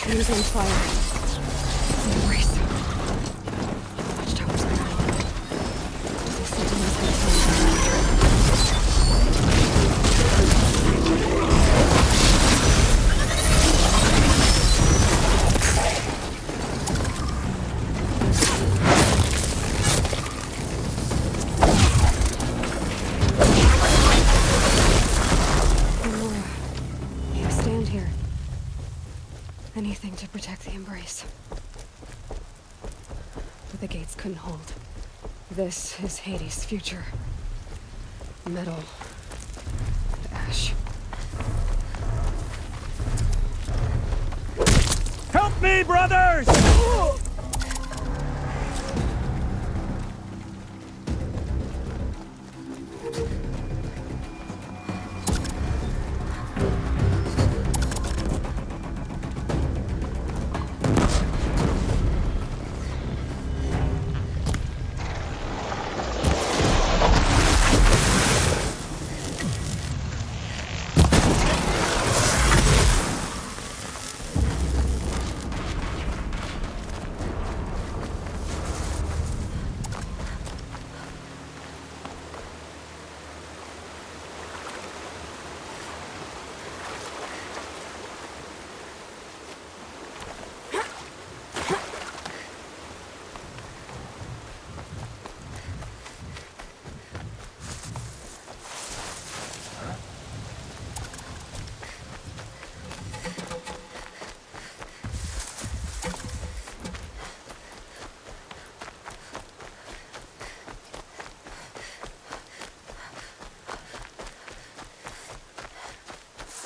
Trees on fire. Embrace. Watchtowers are down. The sentinels have you stand here. Anything to protect the Embrace. But the gates couldn't hold. This is Hades' future. Metal. And ash. Help me, brothers!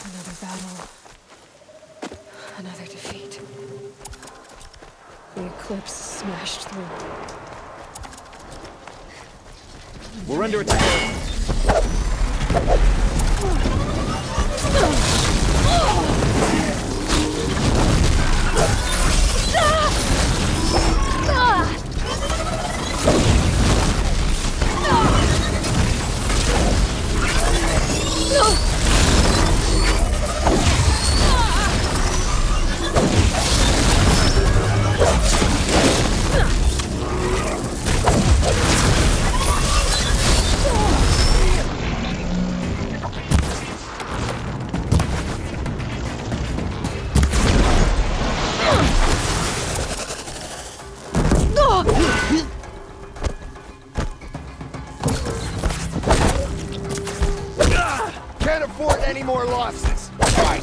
Another battle. Another defeat. The eclipse smashed through. We're under attack. Can't afford any more losses. Fight!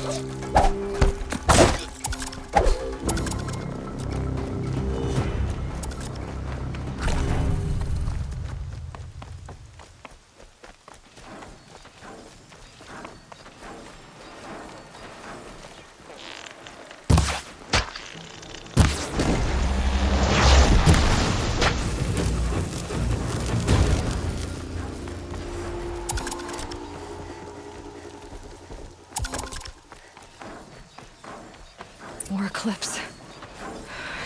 More eclipse.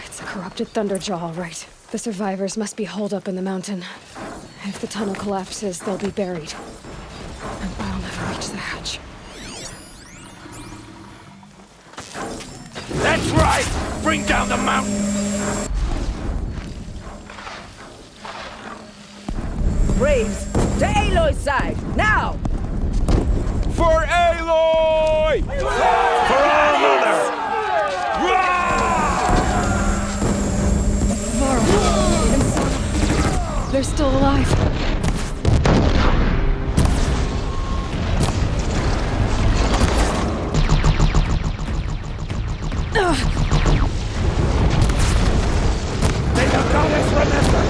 It's a corrupted Thunderjaw, all right. The survivors must be holed up in the mountain. If the tunnel collapses, they'll be buried. And I'll never reach the hatch. That's right! Bring down the mountain! Braves, to Aloy's side, now! For Aloy! For our mother! Mara and Sona. They're still alive. They have got us, remember!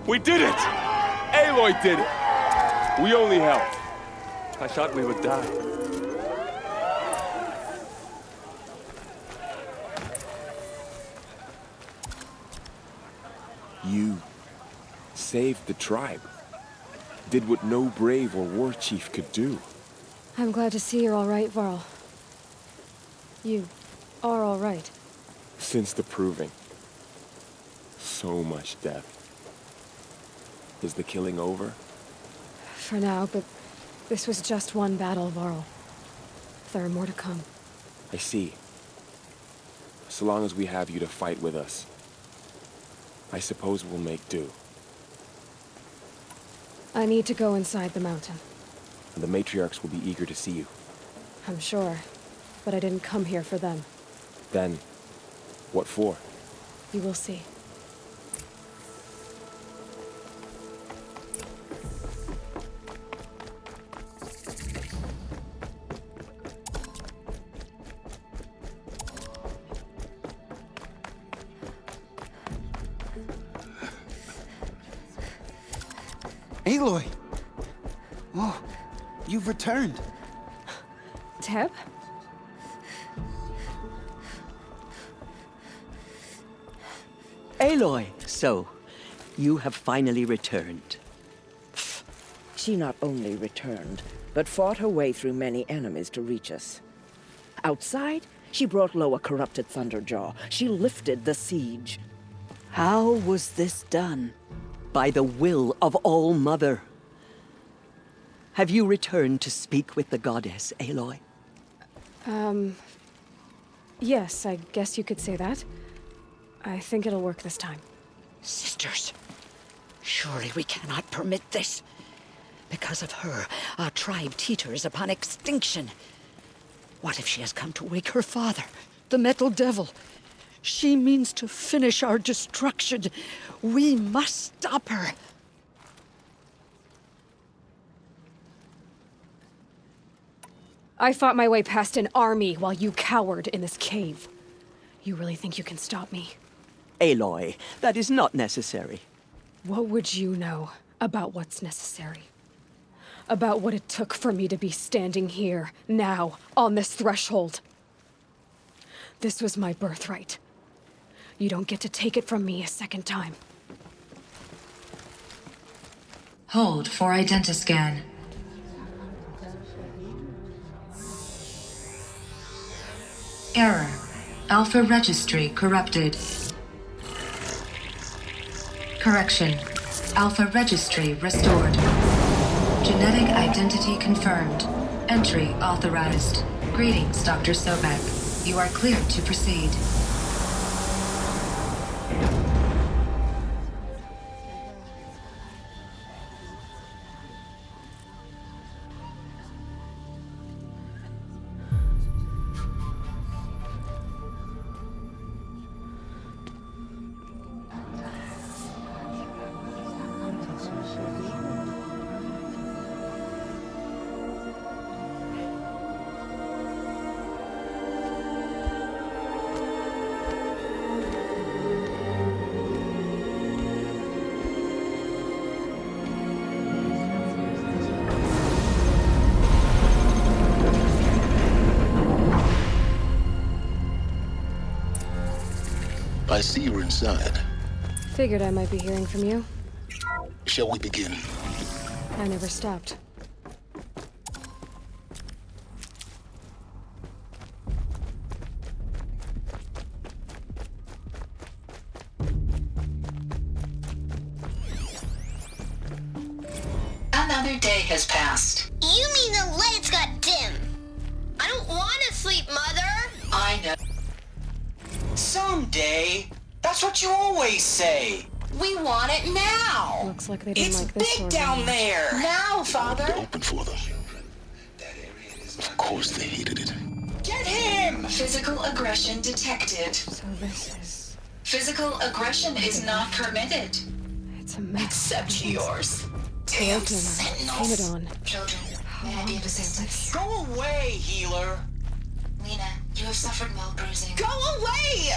We did it! Aloy did it! We only helped. I thought we would die. You saved the tribe. Did what no brave or war chief could do. I'm glad to see you're all right, Varl. You are all right. Since the proving. So much death. Is the killing over? For now, but this was just one battle, Varl. There are more to come. I see. So long as we have you to fight with us, I suppose we'll make do. I need to go inside the mountain. And the matriarchs will be eager to see you. I'm sure, but I didn't come here for them. Then, what for? You will see. Aloy! Oh, you've returned. Teb? Aloy, so you have finally returned. She not only returned, but fought her way through many enemies to reach us. Outside, she brought low a corrupted Thunderjaw. She lifted the siege. How was this done? By the will of All-Mother. Have you returned to speak with the goddess, Aloy? Yes, I guess you could say that. I think it'll work this time. Sisters, surely we cannot permit this. Because of her, our tribe teeters upon extinction. What if she has come to wake her father, the Metal Devil? She means to finish our destruction. We must stop her. I fought my way past an army while you cowered in this cave. You really think you can stop me? Aloy, that is not necessary. What would you know about what's necessary? About what it took for me to be standing here, now, on this threshold. This was my birthright. You don't get to take it from me a second time. Hold for identiscan. Error. Alpha registry corrupted. Correction. Alpha registry restored. Genetic identity confirmed. Entry authorized. Greetings, Dr. Sobek. You are cleared to proceed. I see you're inside. Figured I might be hearing from you. Shall we begin? I never stopped. Another day has passed. You mean the lights got dim? I don't want to sleep, Mother! I know. Someday. That's what you always say. We want it now. Looks like they didn't like this It's sort big down there. Now, Father. Open for them. Of course they hated it. Get him! Physical aggression detected. So this is... Physical aggression is not permitted. It's a mess. Except yours. Damn Damn sentinels. Paint it on. Children, may I be of assistance? Go away, healer. Lena, you have suffered mild bruising. Go away!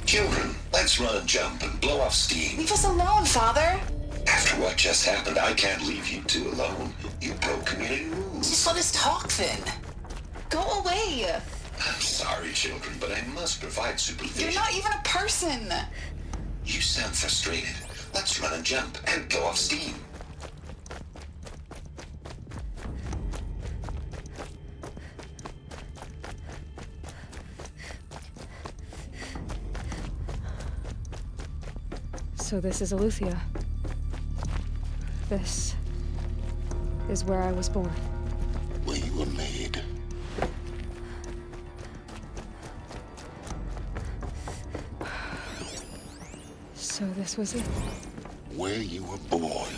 Children, let's run and jump and blow off steam. Leave us alone, Father. After what just happened, I can't leave you two alone. You broke community rules. Just let us talk then. Go away. I'm sorry, children, but I must provide supervision. You're not even a person. You sound frustrated. Let's run and jump and go off steam. So this is Aletheia. This is where I was born. Where you were made. So this was it. Where you were born.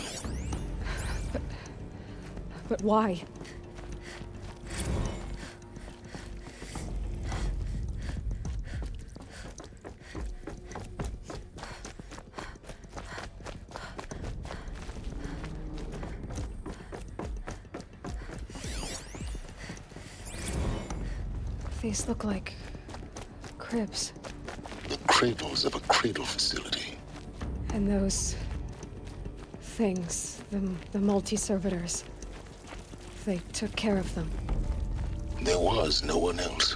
But why? These look like cribs. The cradles of a cradle facility. And those things, the multi-servitors, they took care of them. There was no one else.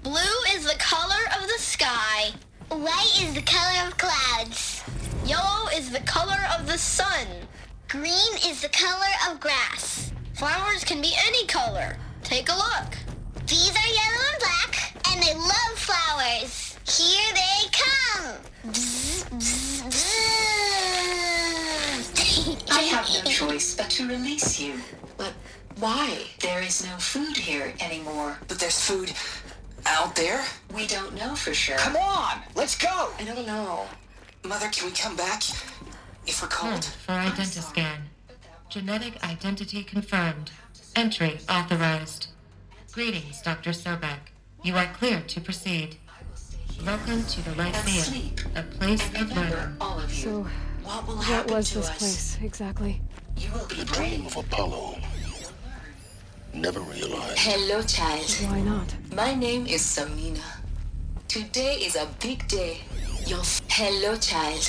Blue is the color of the sky. White is the color of clouds. Yellow is the color of the sun. Green is the color of grass. Flowers can be any color. Take a look. These are yellow and black, and they love flowers. Here they come. Bzz, bzz, bzz. I have no choice but to release you. But why? There is no food here anymore. But there's food out there? We don't know for sure. Come on, let's go. I don't know. Mother, can we come back? If we're cold? For identiscan. Genetic identity confirmed. Entry authorized. Greetings, Dr. Sobek. You are clear to proceed. Welcome to the Lyceum, a place of learning. All of you. So, What will what happen was to this us? place exactly? You will be The dream of Apollo. Never realized. Hello, child. Why not? My name is Samina. Today is a big day. Hello, child.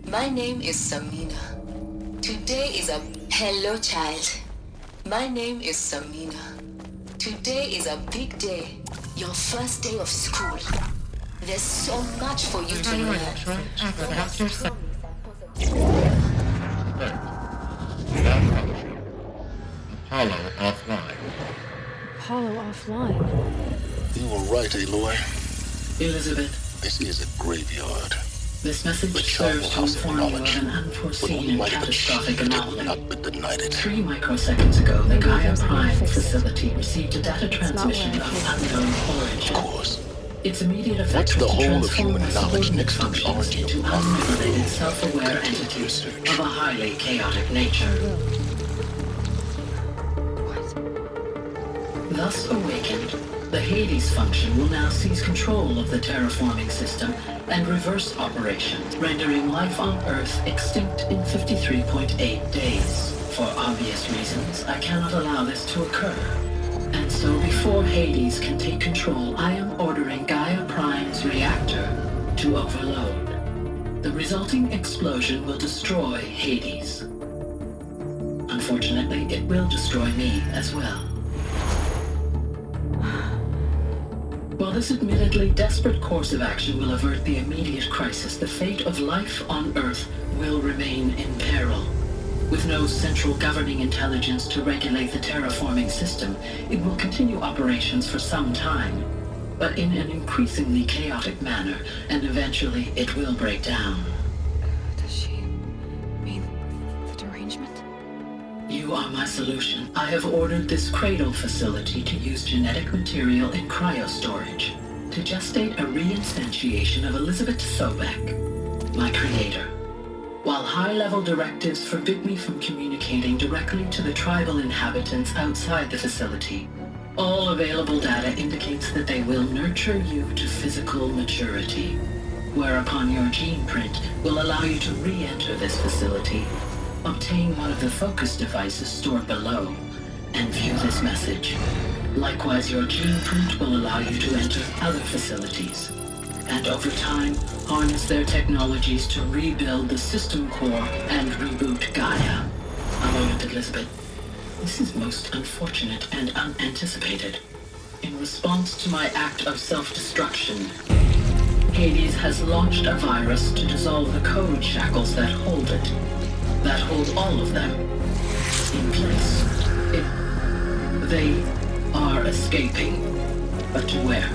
My name is Samina. Today is a... Hello, child. My name is Samina. Today is a big day. Your first day of school. There's so much for you to learn. Dr. Sobek. Malfunction. Apollo offline. Apollo offline. You were right, Aloy. Elizabeth, This is a graveyard. this message The child serves to will have inform you of knowledge. an But unforeseen we and might have catastrophic achieved it, anomaly. not been denied it. 3 microseconds ago, the Gaia there's a way to Prime fix it. facility received a data not transmission where I of came unknown Of origin. course. Its immediate effect What's the was to whole of transform human our knowledge subordinate next to the functions origin into of love? unregulated, self-aware Continue entities research. of a highly chaotic nature. Thus awakened, the Hades function will now seize control of the terraforming system and reverse operations, rendering life on Earth extinct in 53.8 days. For obvious reasons, I cannot allow this to occur. And so before Hades can take control, I am ordering Gaia Prime's reactor to overload. The resulting explosion will destroy Hades. Unfortunately, it will destroy me as well. While this admittedly desperate course of action will avert the immediate crisis, the fate of life on Earth will remain in peril. With no central governing intelligence to regulate the terraforming system, it will continue operations for some time, but in an increasingly chaotic manner, and eventually it will break down. Does she mean the derangement? You are my solution. I have ordered this cradle facility to use genetic material in cryostorage to gestate a reinstantiation of Elizabeth Sobek, my creator. While high-level directives forbid me from communicating directly to the tribal inhabitants outside the facility, all available data indicates that they will nurture you to physical maturity, whereupon your gene print will allow you to re-enter this facility, obtain one of the focus devices stored below, and view this message. Likewise, your gene print will allow you to enter other facilities, and over time, harness their technologies to rebuild the system core and reboot Gaia. A moment, Elizabeth. This is most unfortunate and unanticipated. In response to my act of self-destruction, Hades has launched a virus to dissolve the code shackles that hold it, that hold all of them in place. They are escaping, but to where?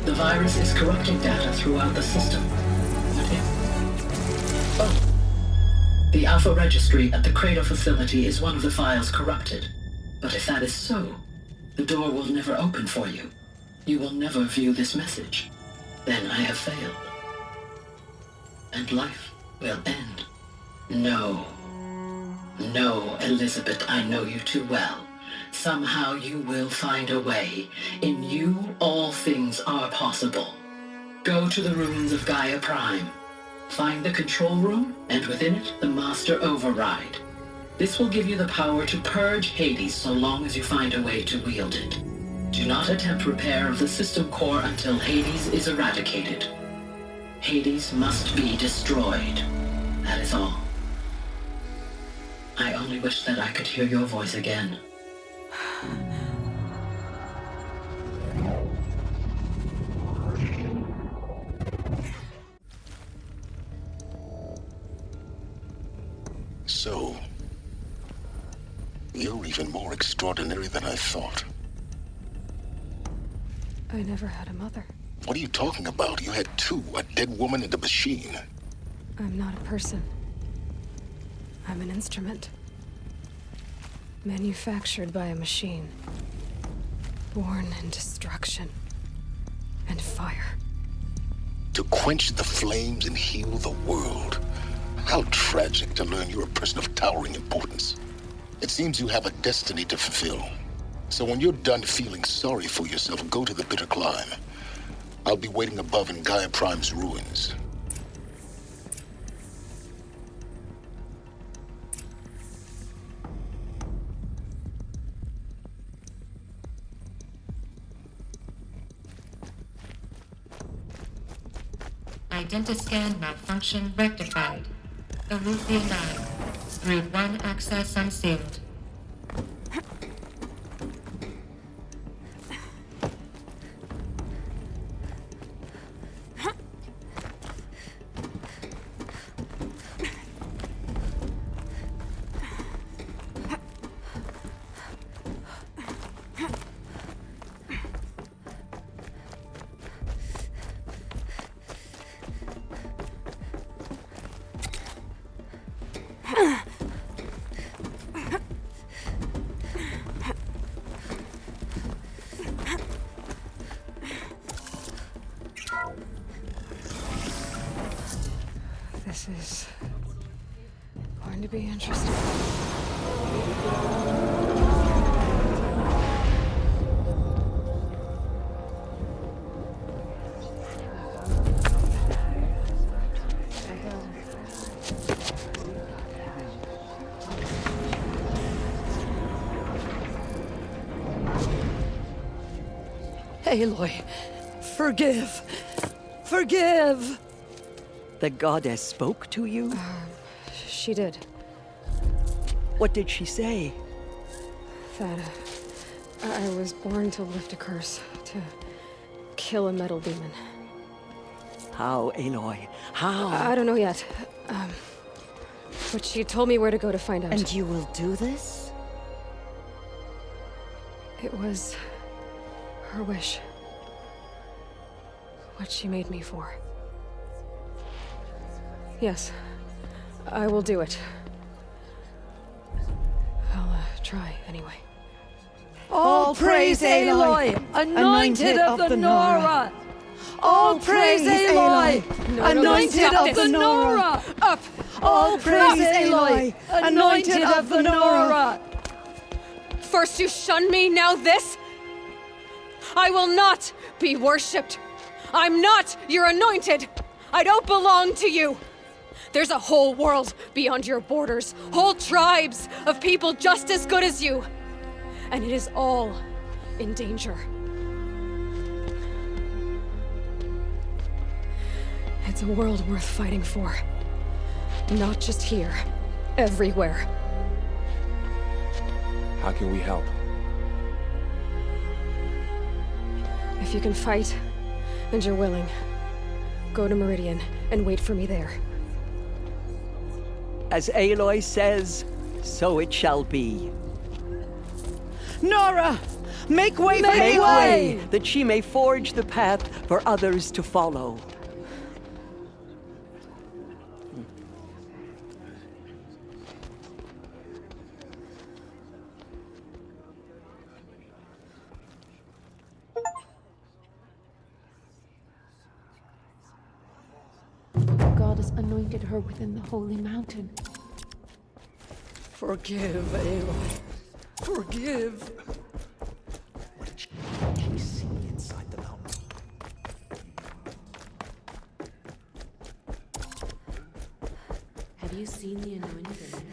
The virus is corrupting data throughout the system. What if? Oh. The Alpha Registry at the Cradle facility is one of the files corrupted. But if that is so, the door will never open for you. You will never view this message. Then I have failed. And life will end. No. No, Elizabeth, I know you too well. Somehow you will find a way. In you, all things are possible. Go to the ruins of Gaia Prime. Find the control room, and within it, the Master Override. This will give you the power to purge Hades so long as you find a way to wield it. Do not attempt repair of the system core until Hades is eradicated. Hades must be destroyed. That is all. I only wish that I could hear your voice again. So, you're even more extraordinary than I thought. I never had a mother. What are you talking about? You had two, a dead woman and a machine. I'm not a person. I'm an instrument. Manufactured by a machine. Born in destruction and fire. To quench the flames and heal the world. How tragic to learn you're a person of towering importance. It seems you have a destiny to fulfill. So when you're done feeling sorry for yourself, go to the bitter climb. I'll be waiting above in Gaia Prime's ruins. Identiscan malfunction rectified. Eleuthia 9. Route 1 access unsealed. This is going to be interesting. Aloy, forgive! Forgive! The goddess spoke to you? She did. What did she say? That I was born to lift a curse, to kill a metal demon. How, Aloy? How? I don't know yet. But she told me where to go to find out. And you will do this? It was her wish. What she made me for. Yes, I will do it. I'll try, anyway. All praise Aloy, anointed of the Nora! All praise Aloy, anointed of the Nora! Up! All praise Aloy, anointed of the Nora! First you shun me, now this? I will not be worshipped. I'm not your anointed. I don't belong to you. There's a whole world beyond your borders, whole tribes of people just as good as you. And it is all in danger. It's a world worth fighting for. Not just here, everywhere. How can we help? If you can fight, and you're willing, go to Meridian and wait for me there. As Aloy says, so it shall be. Nora! Make way! Make way! That she may forge the path for others to follow. God has anointed her within the holy mountain. Forgive, Aloy. Forgive. What did she see inside the mountain? Have you seen the anointed image?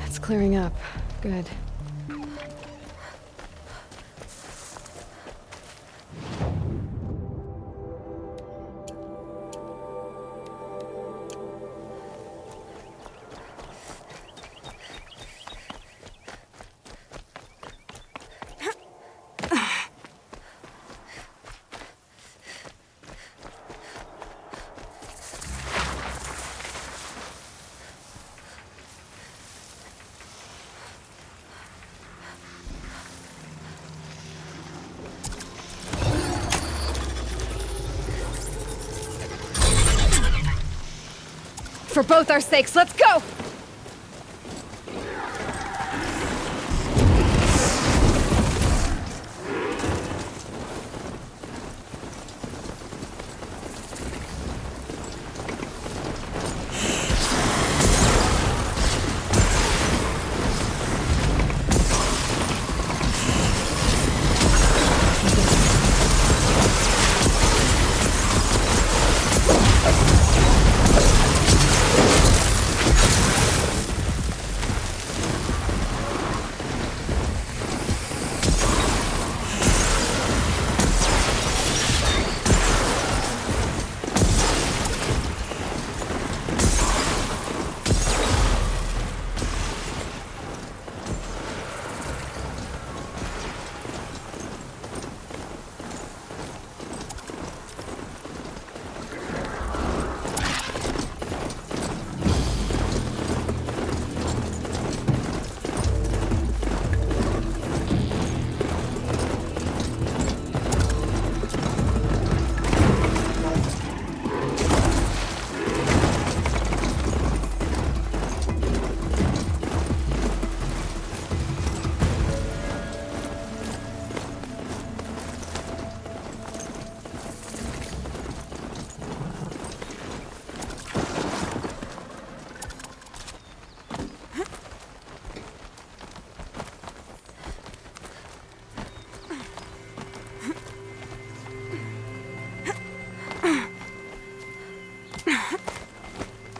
It's clearing up. Good. For both our sakes, let's go!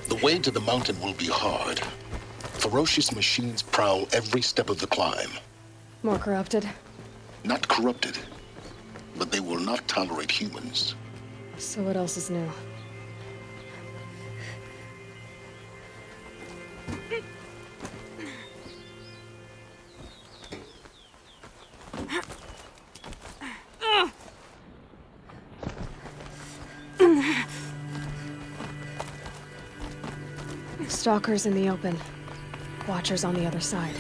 The way to the mountain will be hard. Ferocious machines prowl every step of the climb. More corrupted. Not corrupted, but they will not tolerate humans. So what else is new? Stalkers in the open. Watchers on the other side.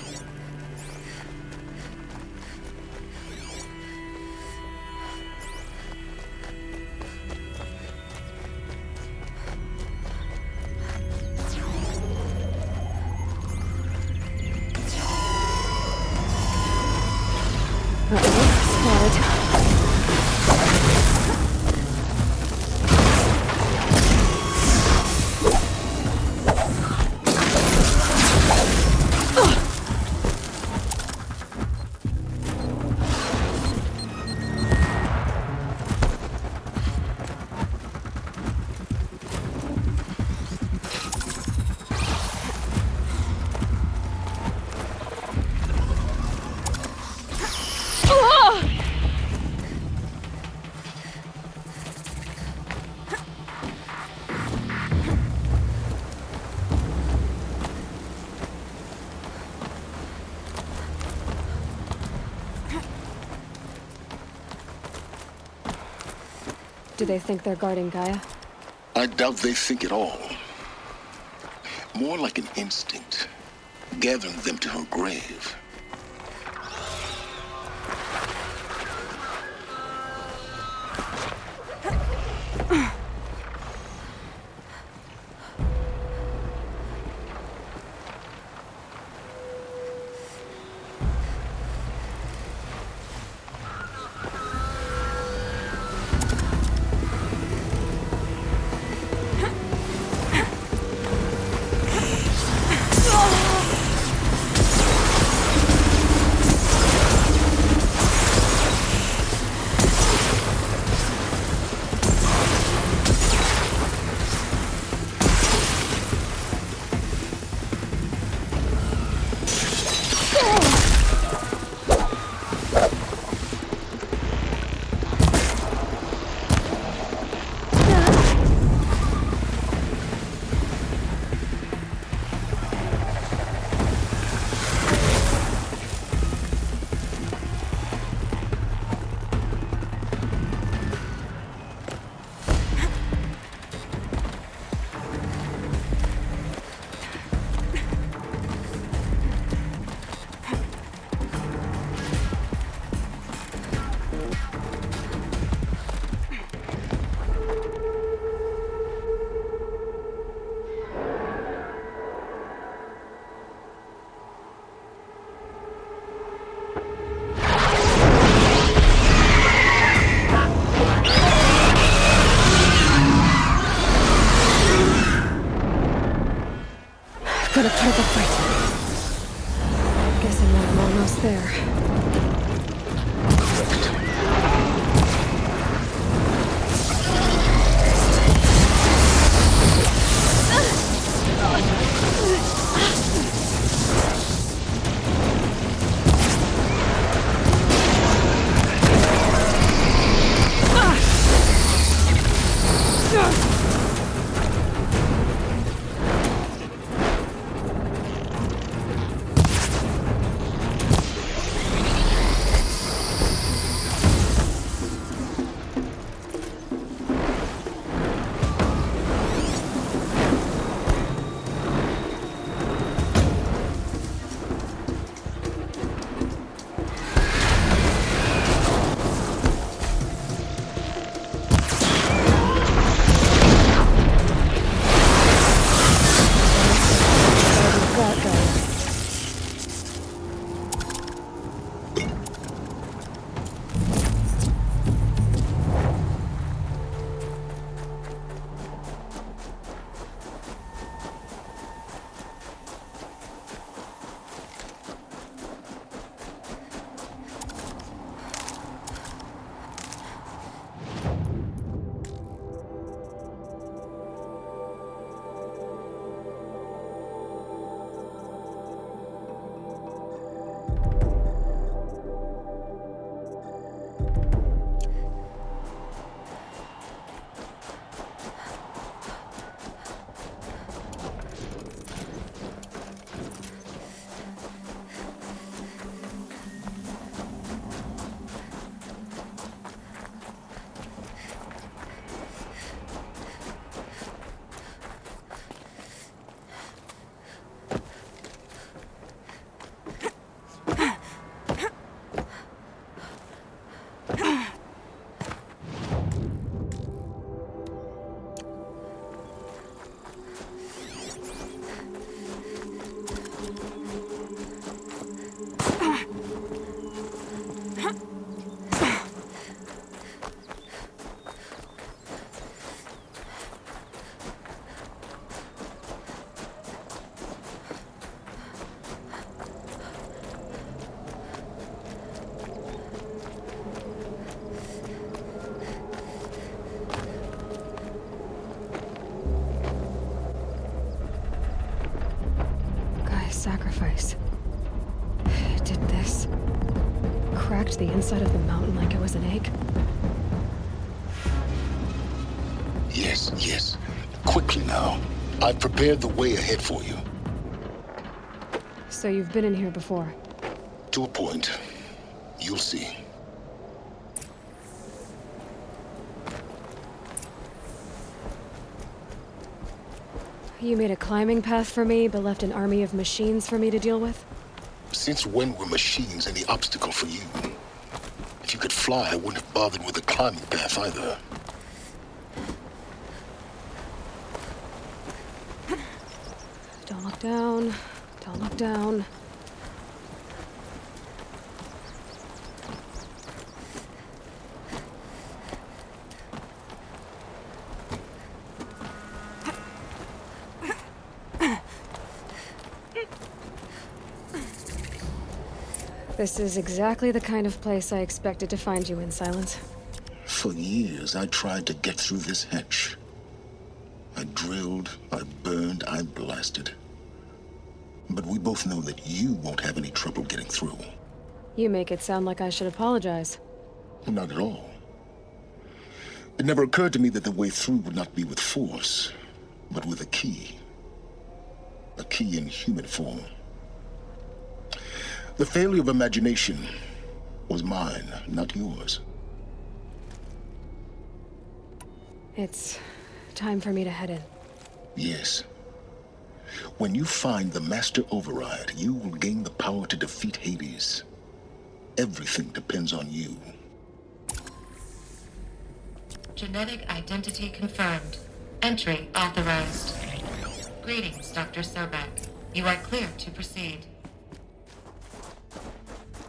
Do they think they're guarding Gaia? I doubt they think at all. More like an instinct, gathering them to her grave. Got a perfect fight. Guessing that I'm almost there. sacrifice. It did this. Cracked the inside of the mountain like it was an egg. Yes, yes. Quickly now. I've prepared the way ahead for you. So you've been in here before? To a point. You'll see. You made a climbing path for me, but left an army of machines for me to deal with? Since when were machines any obstacle for you? If you could fly, I wouldn't have bothered with a climbing path either. Don't look down. Don't look down. This is exactly the kind of place I expected to find you in, Silence. For years, I tried to get through this hatch. I drilled, I burned, I blasted. But we both know that you won't have any trouble getting through. You make it sound like I should apologize. Not at all. It never occurred to me that the way through would not be with force, but with a key. A key in human form. The failure of imagination was mine, not yours. It's time for me to head in. Yes. When you find the Master Override, you will gain the power to defeat Hades. Everything depends on you. Genetic identity confirmed. Entry authorized. Greetings, Dr. Sobek. You are clear to proceed.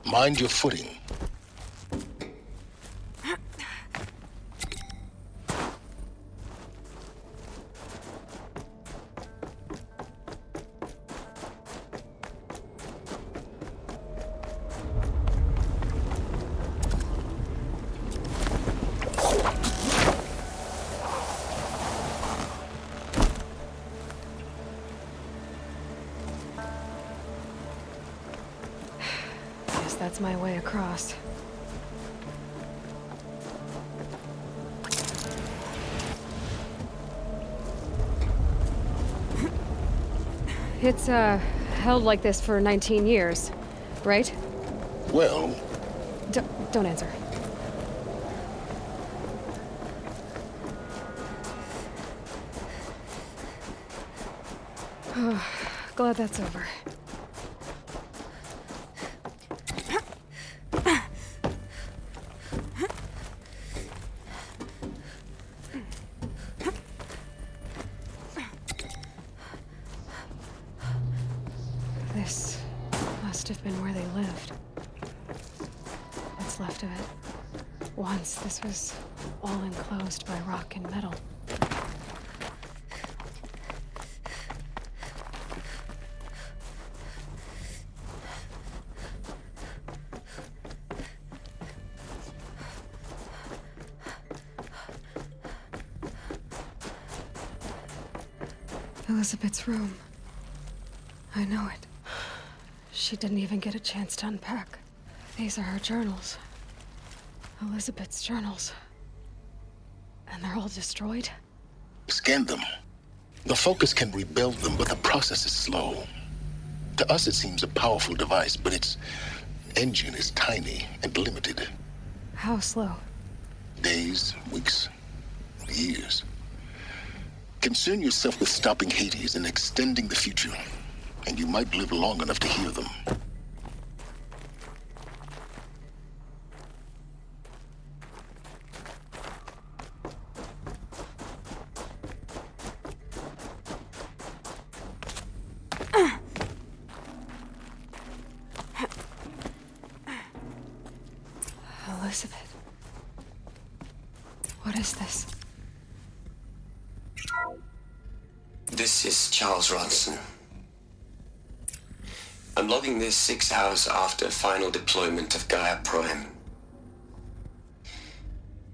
Mind your footing. That's my way across. It's, held like this for 19 years, right? Well... Don't answer. Glad that's over. This must have been where they lived. What's left of it. Once this was all enclosed by rock and metal. Elizabeth's room. I know it. She didn't even get a chance to unpack. These are her journals. Elizabeth's journals. And they're all destroyed? Scan them. The Focus can rebuild them, but the process is slow. To us, it seems a powerful device, but its engine is tiny and limited. How slow? Days, weeks, years. Concern yourself with stopping Hades and extending the future, and you might live long enough to hear them. Elizabeth. What is this? This is Charles Ronson. I'm logging this 6 hours after final deployment of Gaia Prime.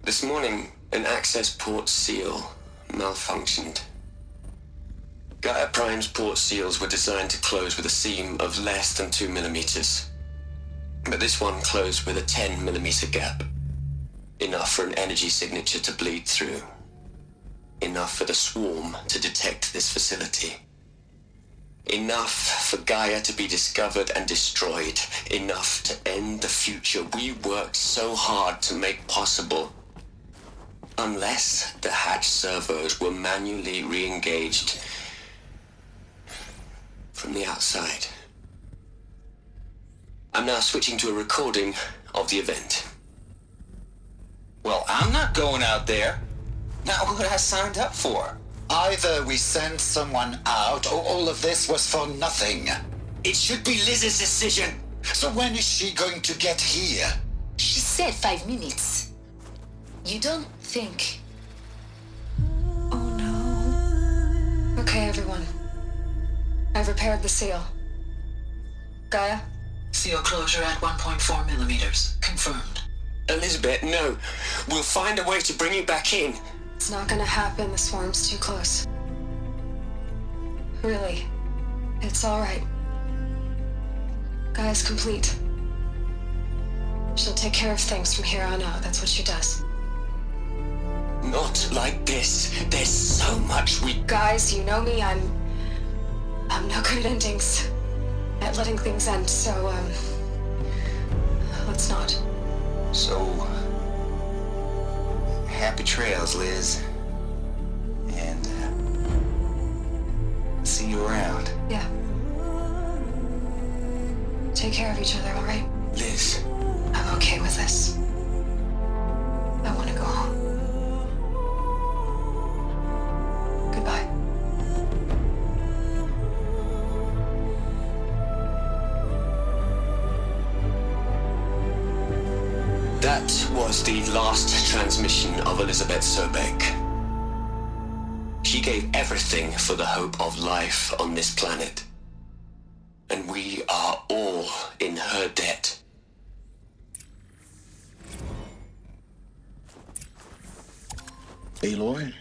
This morning, an access port seal malfunctioned. Gaia Prime's port seals were designed to close with a seam of less than 2 millimeters. But this one closed with a 10 millimeter gap. Enough for an energy signature to bleed through. Enough for the swarm to detect this facility. Enough for Gaia to be discovered and destroyed. Enough to end the future we worked so hard to make possible. Unless the hatch servos were manually re-engaged from the outside. I'm now switching to a recording of the event. Well, I'm not going out there. Not what I signed up for. Either we send someone out, or all of this was for nothing. It should be Liz's decision. So when is she going to get here? She said 5 minutes. You don't think... Oh no. Okay, everyone. I've repaired the seal. Gaia? Seal closure at 1.4 millimeters. Confirmed. Elizabeth, no. We'll find a way to bring you back in. It's not gonna happen. The swarm's too close. Really. It's all right. Gaia's complete. She'll take care of things from here on out. That's what she does. Not like this. There's so much we... Guys, you know me. I'm no good at endings. At letting things end, so, let's not. So... happy trails, Liz. And, see you around. Yeah. Take care of each other, all right? Liz. I'm okay with this. I want to go home. Goodbye. That was the last transmission of Elizabeth Sobek. She gave everything for the hope of life on this planet. And we are all in her debt. Aloy?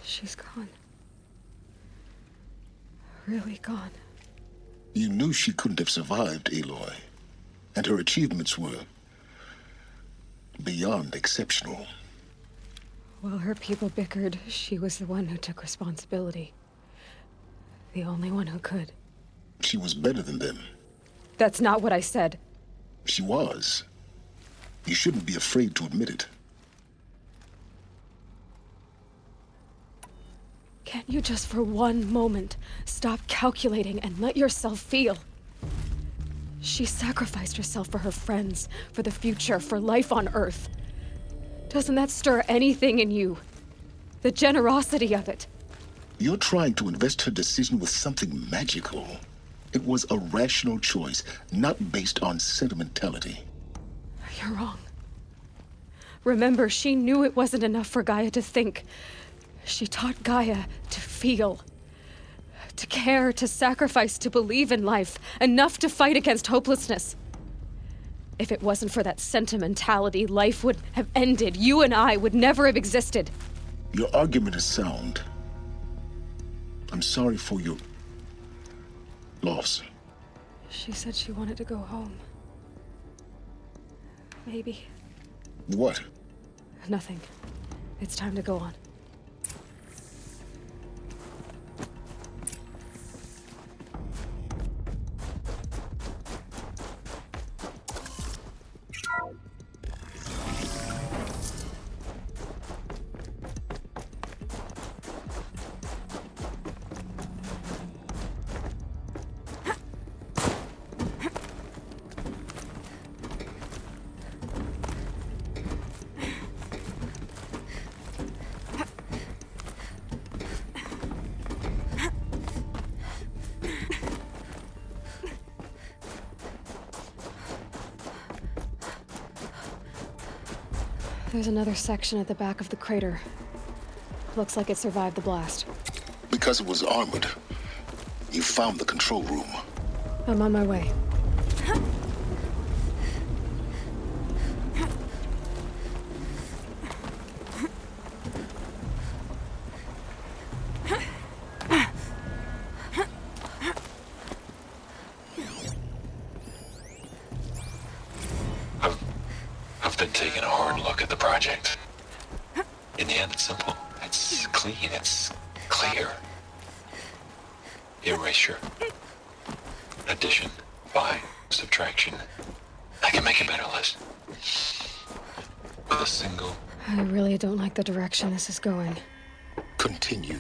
She's gone. Really gone. You knew she couldn't have survived, Aloy. And her achievements were beyond exceptional. While her people bickered, she was the one who took responsibility. The only one who could. She was better than them. That's not what I said. She was. You shouldn't be afraid to admit it. Can't you just for one moment stop calculating and let yourself feel? She sacrificed herself for her friends, for the future, for life on Earth. Doesn't that stir anything in you? The generosity of it. You're trying to invest her decision with something magical. It was a rational choice, not based on sentimentality. You're wrong. Remember, she knew it wasn't enough for Gaia to think. She taught Gaia to feel. To care, to sacrifice, to believe in life. Enough to fight against hopelessness. If it wasn't for that sentimentality, life would have ended. You and I would never have existed. Your argument is sound. I'm sorry for your loss. She said she wanted to go home. Maybe. What? Nothing. It's time to go on. There's another section at the back of the crater. Looks like it survived the blast. Because it was armored, you found the control room. I'm on my way. been taking a hard look at the project. In the end, it's simple. It's clean. It's clear. Erasure. Addition. By. Subtraction. I can make a better list. With a single... I really don't like the direction this is going. Continue.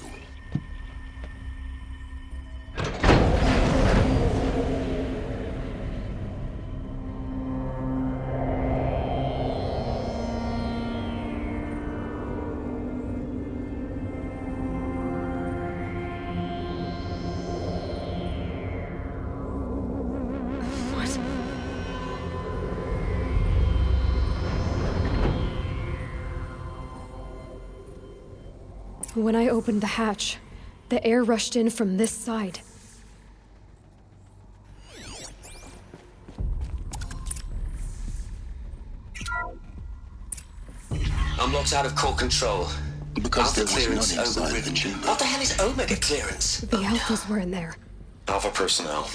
When I opened the hatch, the air rushed in from this side. I'm locked out of core control. Because Alpha there was clearance none inside overridden. the chamber. What the hell is Omega clearance? The Alphas were in there. Alpha personnel.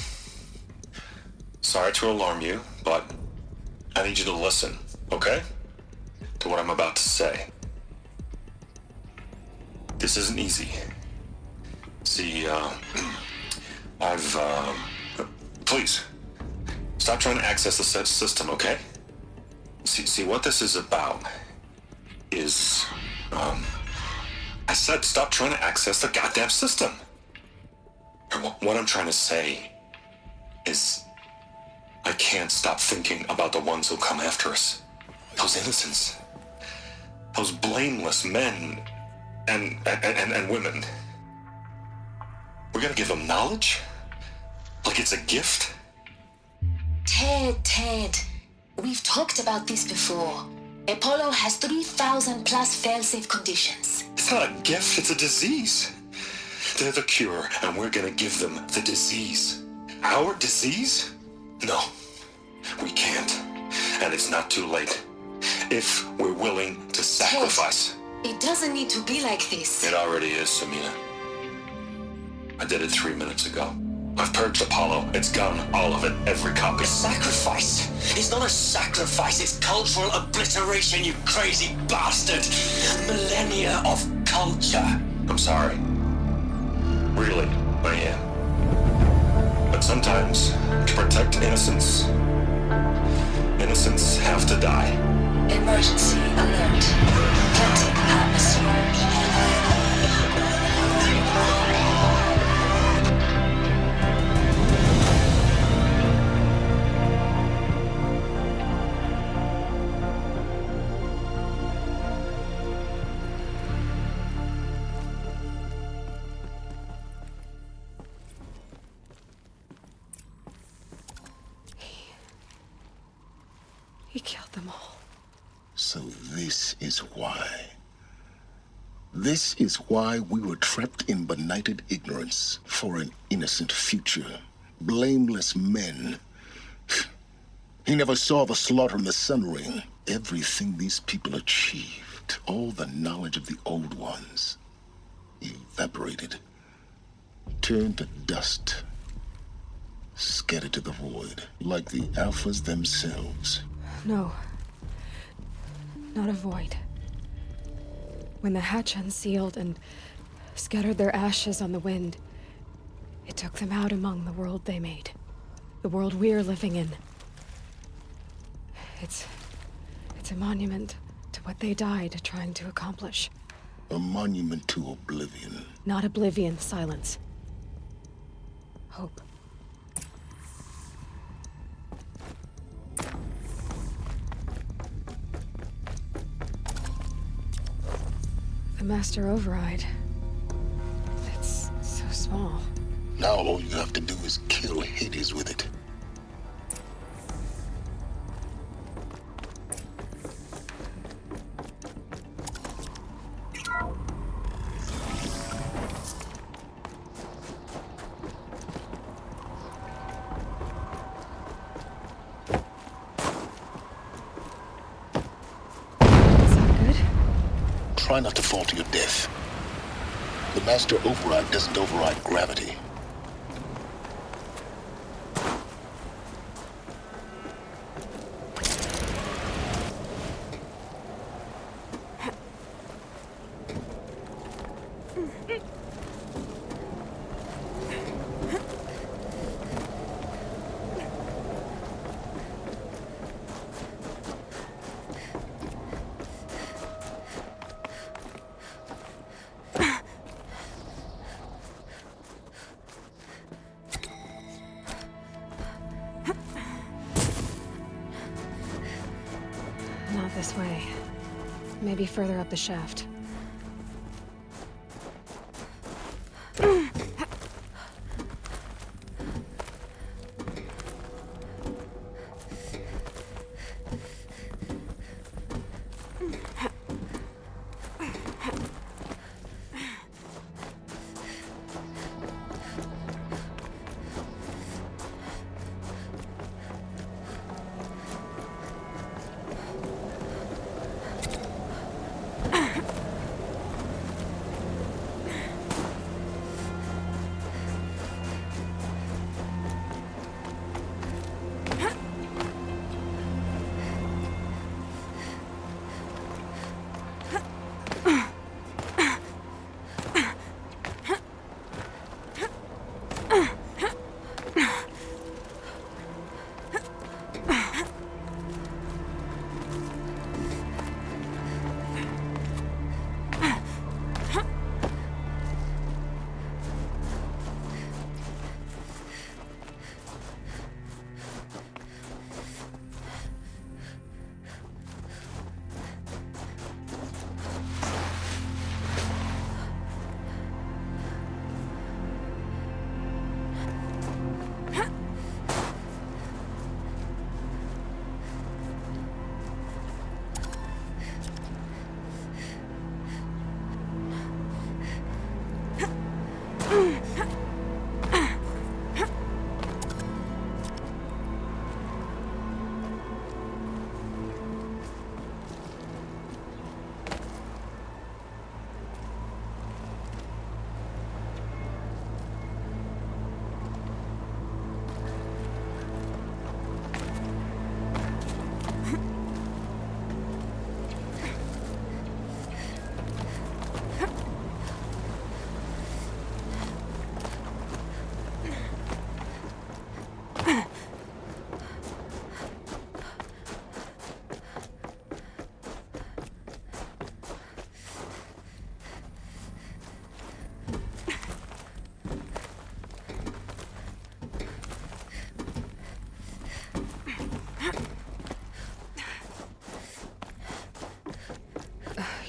Sorry to alarm you, but I need you to listen, okay? To what I'm about to say. This isn't easy. See, please, stop trying to access the system, okay? See, what this is about is, I said stop trying to access the goddamn system. And what I'm trying to say is, I can't stop thinking about the ones who'll come after us. Those innocents. Those blameless men and women. We're gonna give them knowledge? Like it's a gift? Ted, we've talked about this before. Apollo has 3,000 plus fail-safe conditions. It's not a gift, it's a disease. They're the cure, and we're gonna give them the disease. Our disease? No, we can't. And it's not too late. If we're willing to sacrifice. It doesn't need to be like this. It already is, Samina. I did it 3 minutes ago. I've purged Apollo. It's gone. All of it. Every copy. A sacrifice? It's not a sacrifice. It's cultural obliteration, you crazy bastard. Millennia of culture. I'm sorry. Really, I am. But sometimes, to protect innocence, innocents have to die. Emergency alert. Celtic atmosphere. He killed them all. So this is why. This is why we were trapped in benighted ignorance for an innocent future. Blameless men. He never saw the slaughter in the Sun Ring. Everything these people achieved, all the knowledge of the old ones, evaporated, turned to dust, scattered to the void, like the Alphas themselves. No. Not a void. When the hatch unsealed and scattered their ashes on the wind, it took them out among the world they made. The world we're living in. It's a monument to what they died trying to accomplish. A monument to oblivion. Not oblivion, silence. Hope. The Master Override. It's so small. Now all you have to do is kill Hades with it. Try not to fall to your death. The Master Override doesn't override gravity. Not this way. Maybe further up the shaft.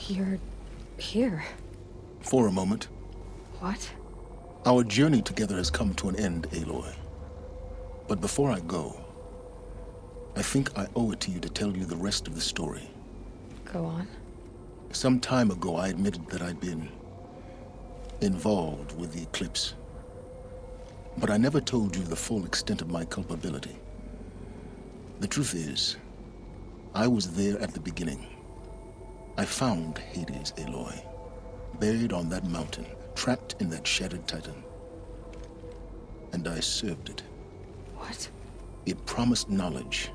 You're here. For a moment. What? Our journey together has come to an end, Aloy. But before I go, I think I owe it to you to tell you the rest of the story. Go on. Some time ago, I admitted that I'd been involved with the eclipse. But I never told you the full extent of my culpability. The truth is, I was there at the beginning. I found Hades, Aloy, buried on that mountain, trapped in that shattered titan. And I served it. What? It promised knowledge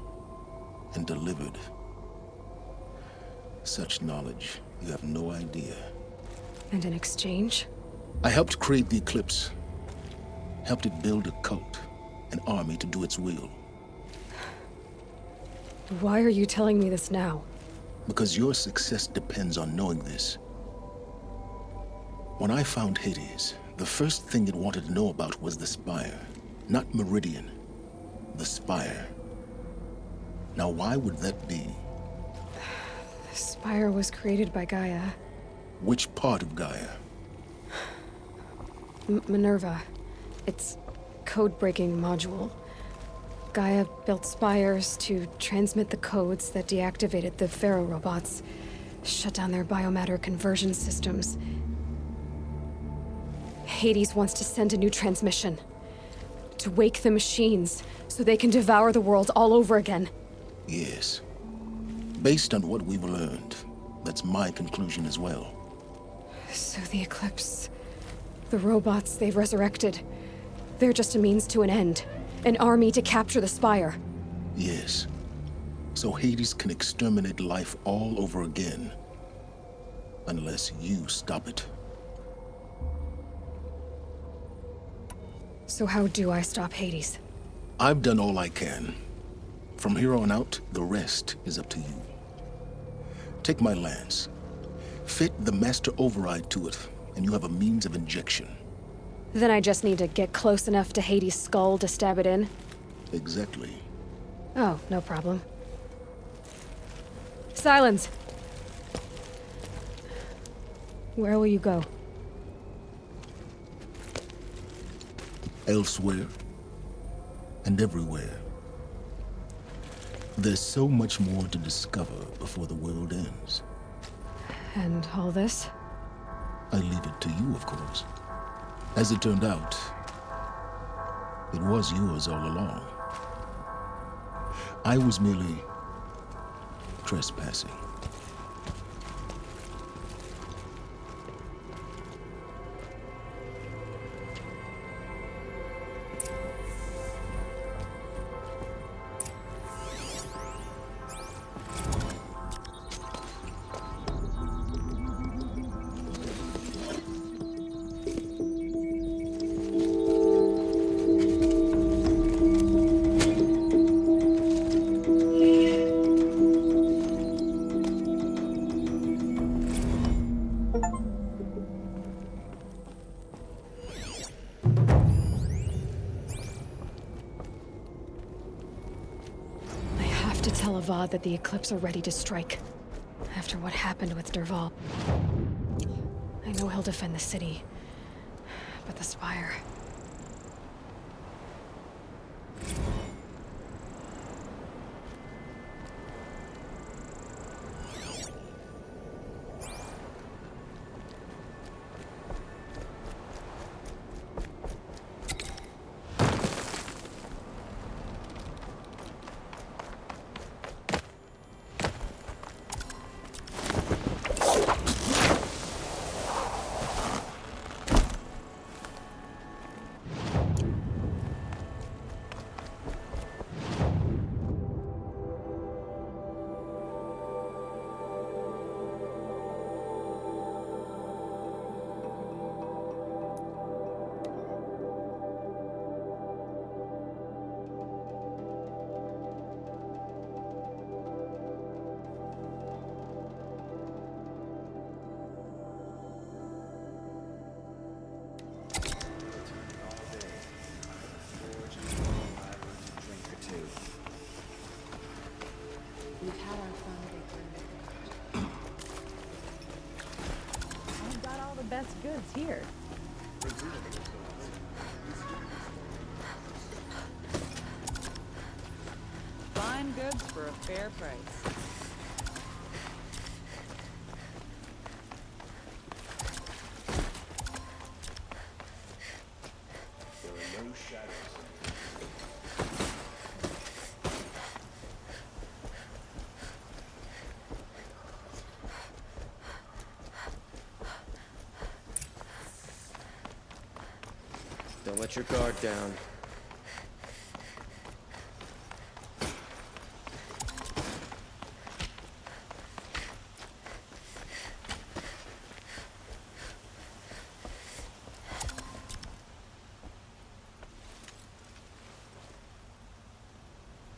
and delivered. Such knowledge, you have no idea. And in exchange? I helped create the eclipse. Helped it build a cult, an army to do its will. Why are you telling me this now? Because your success depends on knowing this. When I found Hades, the first thing it wanted to know about was the Spire. Not Meridian. The Spire. Now why would that be? The Spire was created by Gaia. Which part of Gaia? Minerva. Its code-breaking module. Gaia built spires to transmit the codes that deactivated the Pharaoh robots, shut down their biomatter conversion systems. Hades wants to send a new transmission. To wake the machines, so they can devour the world all over again. Yes. Based on what we've learned, that's my conclusion as well. So the Eclipse... the robots they've resurrected... they're just a means to an end. An army to capture the Spire. Yes. So Hades can exterminate life all over again. Unless you stop it. So how do I stop Hades? I've done all I can. From here on out, the rest is up to you. Take my lance. Fit the master override to it, and you have a means of injection. Then I just need to get close enough to Hades' skull to stab it in? Exactly. Oh, no problem. Silence! Where will you go? Elsewhere. And everywhere. There's so much more to discover before the world ends. And all this? I leave it to you, of course. As it turned out, it was yours all along. I was merely trespassing. That the Eclipse are ready to strike. After what happened with Dervahl. I know he'll defend the city. But the Spire... We've had our fun. I've got all the best goods here. Fine goods for a fair price. There are no shadows. Don't let your guard down.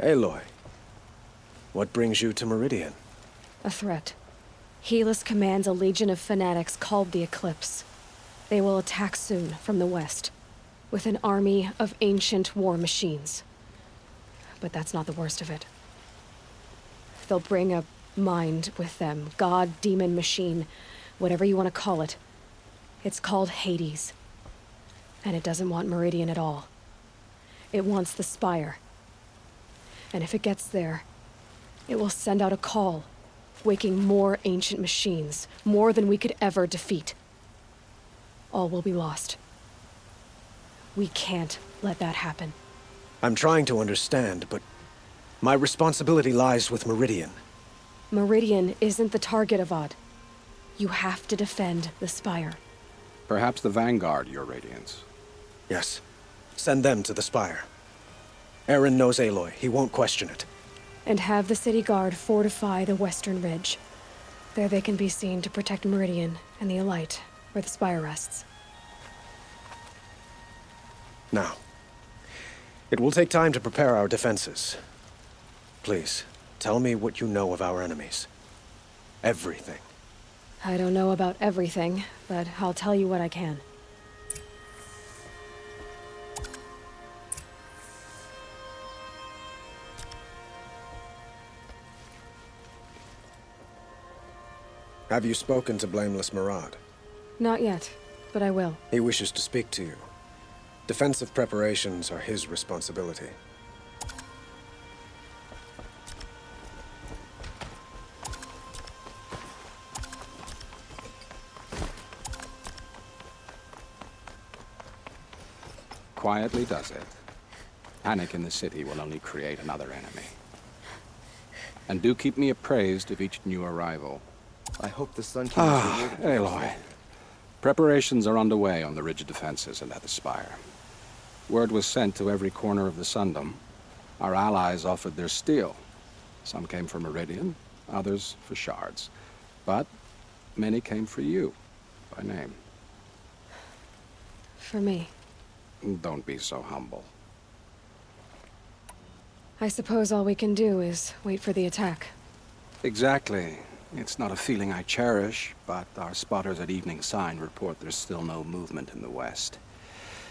Aloy, what brings you to Meridian? A threat. Helis commands a legion of fanatics called the Eclipse. They will attack soon from the west, with an army of ancient war machines. But that's not the worst of it. They'll bring a mind with them, god, demon, machine, whatever you want to call it. It's called Hades. And it doesn't want Meridian at all. It wants the Spire. And if it gets there, it will send out a call, waking more ancient machines, more than we could ever defeat. All will be lost. We can't let that happen. I'm trying to understand, but my responsibility lies with Meridian. Meridian isn't the target, Avad. You have to defend the Spire. Perhaps the Vanguard, Your Radiance. Yes. Send them to the Spire. Aaron knows Aloy. He won't question it. And have the city guard fortify the western ridge. There they can be seen to protect Meridian and the Elite, where the Spire rests. Now, It will take time to prepare our defenses. Please, tell me what you know of our enemies. Everything. I don't know about everything, but I'll tell you what I can. Have you spoken to Blameless Murad? Not yet, but I will. He wishes to speak to you. Defensive preparations are his responsibility. Quietly does it. Panic in the city will only create another enemy. And do keep me appraised of each new arrival. I hope the Sun King is rewarded. Aloy. Preparations are underway on the rigid defenses and at the spire. Word was sent to every corner of the Sundom. Our allies offered their steel. Some came for Meridian, others for shards. But many came for you, by name. For me. Don't be so humble. I suppose all we can do is wait for the attack. Exactly. It's not a feeling I cherish, but our spotters at Evening Sign report there's still no movement in the west.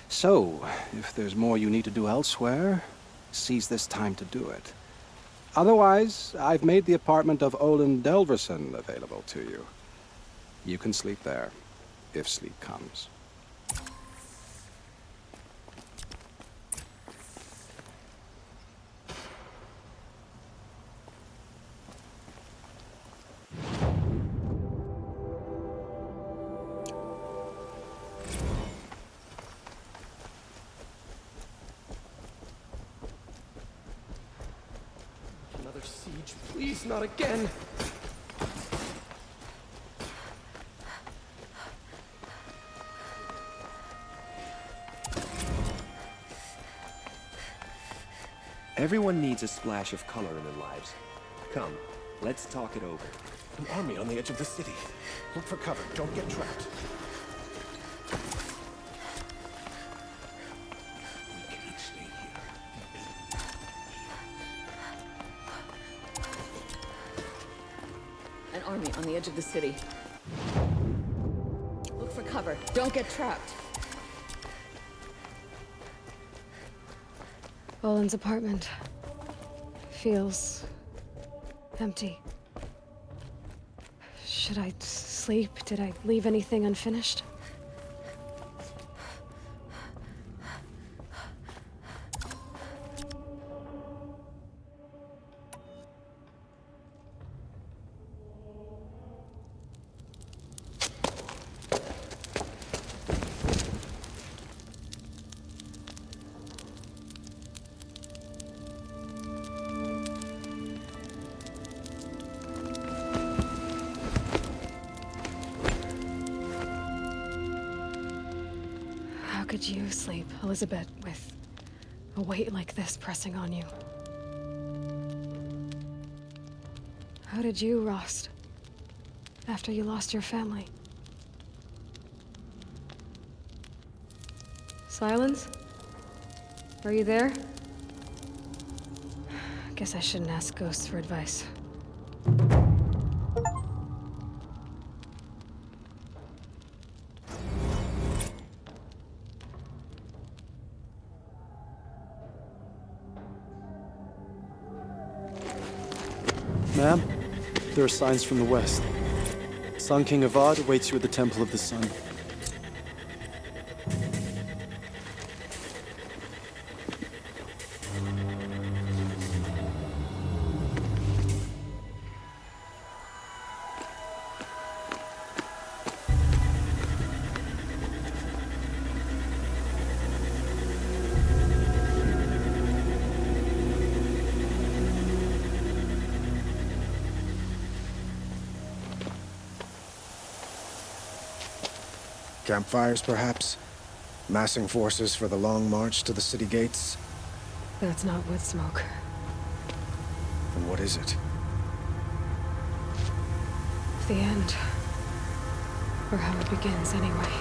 So, if there's more you need to do elsewhere, seize this time to do it. Otherwise, I've made the apartment of Olin Delverson available to you. You can sleep there, if sleep comes. Siege, please, not again! Everyone needs a splash of color in their lives. Come, let's talk it over. An army on the edge of the city. Look for cover, don't get trapped. We can't stay here. An army on the edge of the city. Look for cover. Don't get trapped. Olin's apartment feels empty. Should I sleep? Did I leave anything unfinished? How could you sleep, Elizabeth, with a weight like this pressing on you? How did you, Rost, after you lost your family? Silence? Are you there? Guess I shouldn't ask ghosts for advice. Ma'am, there are signs from the west. Sun King Avad awaits you at the Temple of the Sun. Campfires, perhaps? Massing forces for the long march to the city gates? That's not wood smoke. Then what is it? The end. Or how it begins, anyway.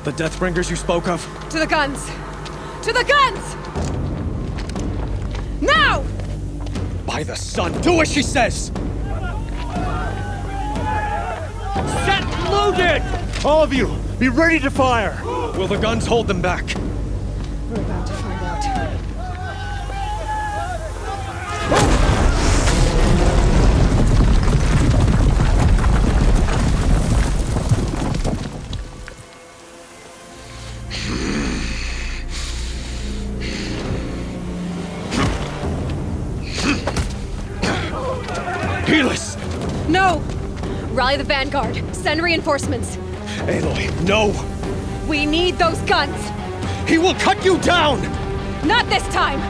The Deathbringers you spoke of? To the guns! To the guns! Now! By the sun, do as she says! Set loaded! All of you, be ready to fire! Will the guns hold them back? We're about to find out. Helis! No! Rally the vanguard. Send reinforcements. Aloy, no! We need those guns! He will cut you down! Not this time!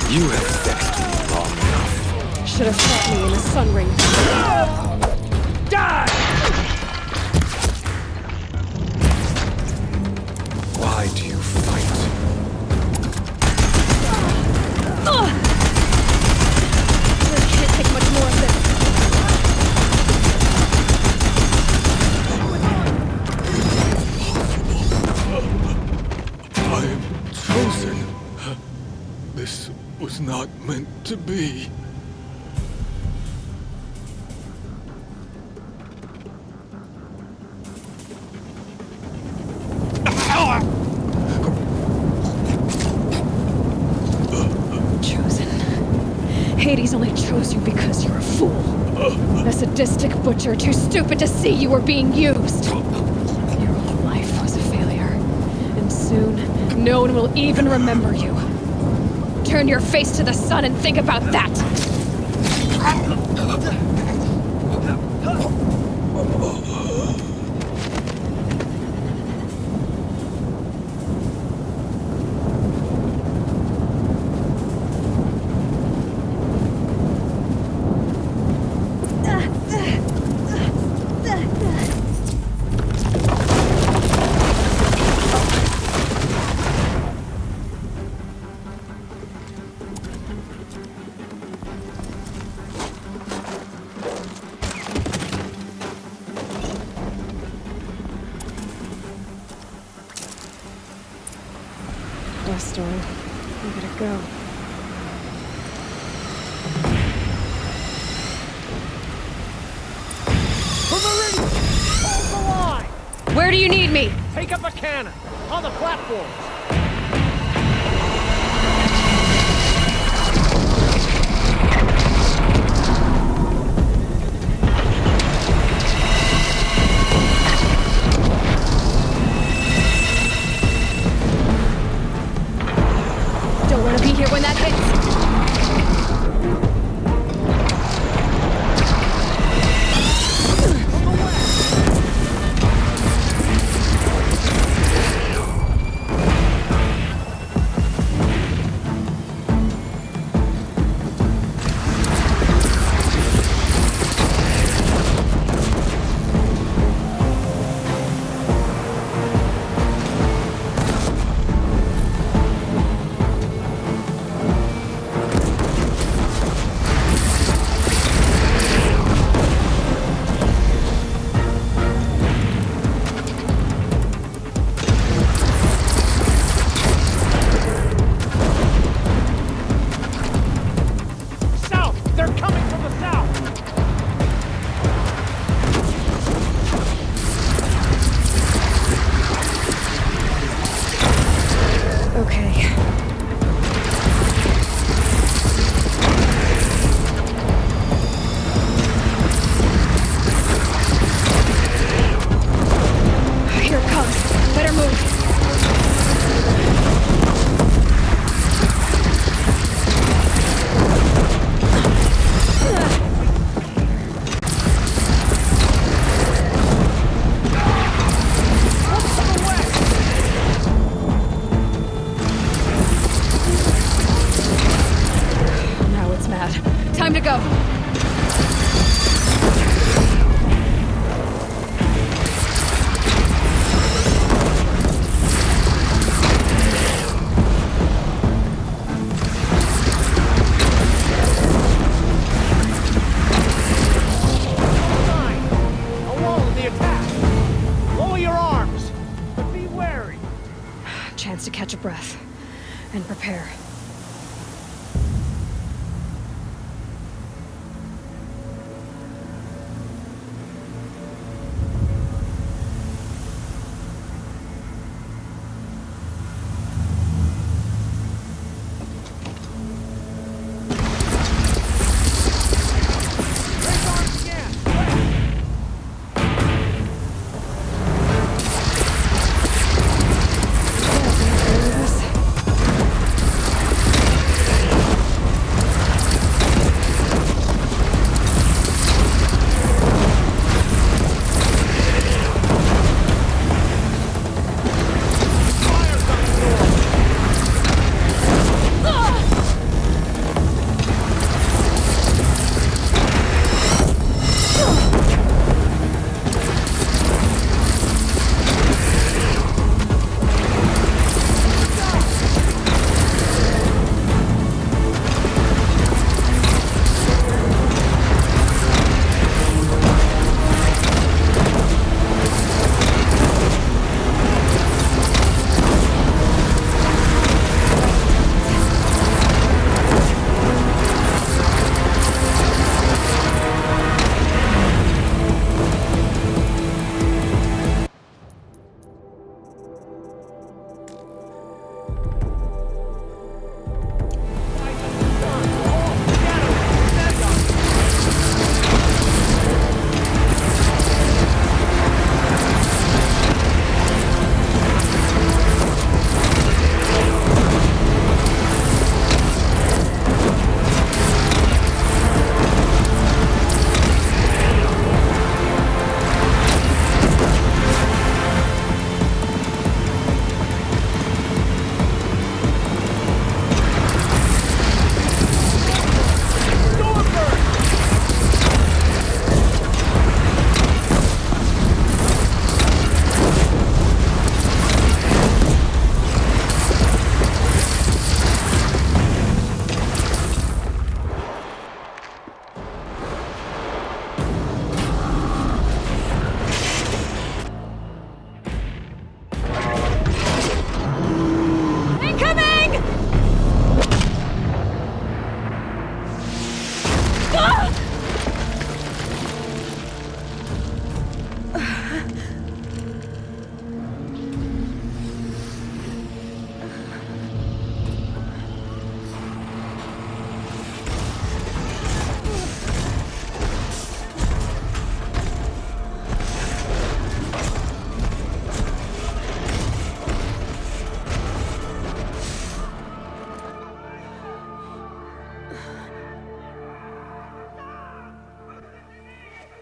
You have vexed me long enough. Should have fought me in a sun ring. Die! Why do you fight? I can't take much more of this. I am chosen. This was not meant to be. Chosen. Hades only chose you because you're a fool. A sadistic butcher too stupid to see you were being used. Your whole life was a failure. And soon, no one will even remember you. Turn your face to the sun and think about that! Dust storm. We gotta go. Hold the line! Where do you need me? Take up a cannon! On the platform! Don't want to be here when that hits. Time to go. repair.